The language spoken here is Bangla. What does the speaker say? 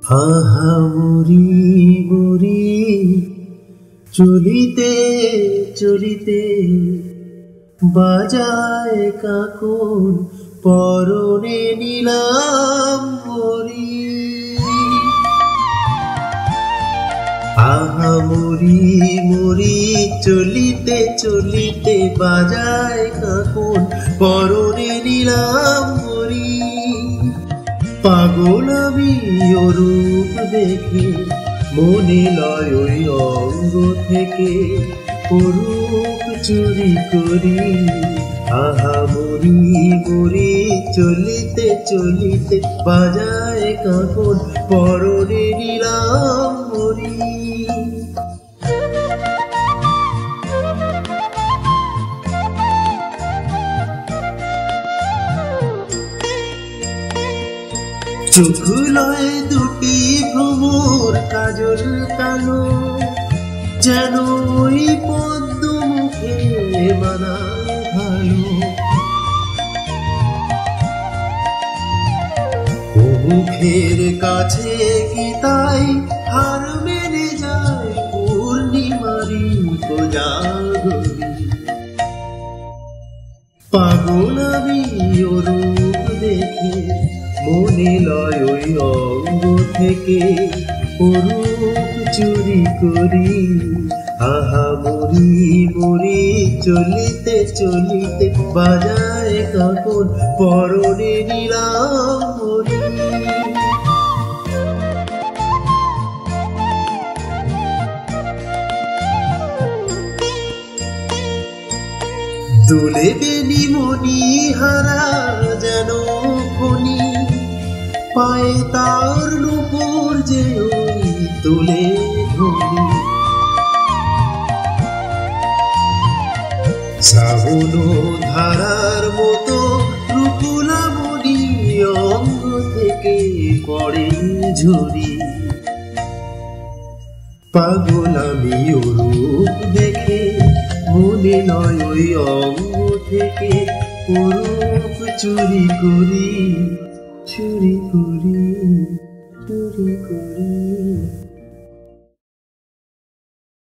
আহা মরি মরি চলিতে চলিতে বাজায় কাকন পরনে নিলাম মরি। আহা মরি মরি চলিতে চলিতে বাজায় কাকন পরনে নিলাম মরি। পাগল আমি অরূপ দেখে মনে লয় ওই অঙ্গ থেকে অরূপ চুরি করি। আহা মরি মরি চলিতে চলিতে বাজায় কাকন পরনে নিলাম মরি। চোখ লয় দুটি ভ্রমর কাজল কালো, যেন ওই পদ্ম মুখে মানায় ভালো। ও মুখের কাছে কি তাই হার মেনে যায় পূর্ণিমারি কোজাগরী। পাগল আমি অরূপ দেখে মনে লয় ওই অঙ্গ থেকে অরূপ চুরি করি। আহা মরি মরি চলিতে চলিতে বাজায় কাকন পরনে নিলাম মরি। দোলে বেনি মনি হারা যেন খনি, পায়ে তার নূপুর যে ওই তোলে ধনি। শ্রাবণ ধারার মতো রূপলাবণী অঙ্গ থেকে পড়ে ঝরি। পাগল আমি অরূপ দেখে মনে নয় ওই অঙ্গ থেকে অরূপ চুরি করি, চুরি করি, চুরি করি।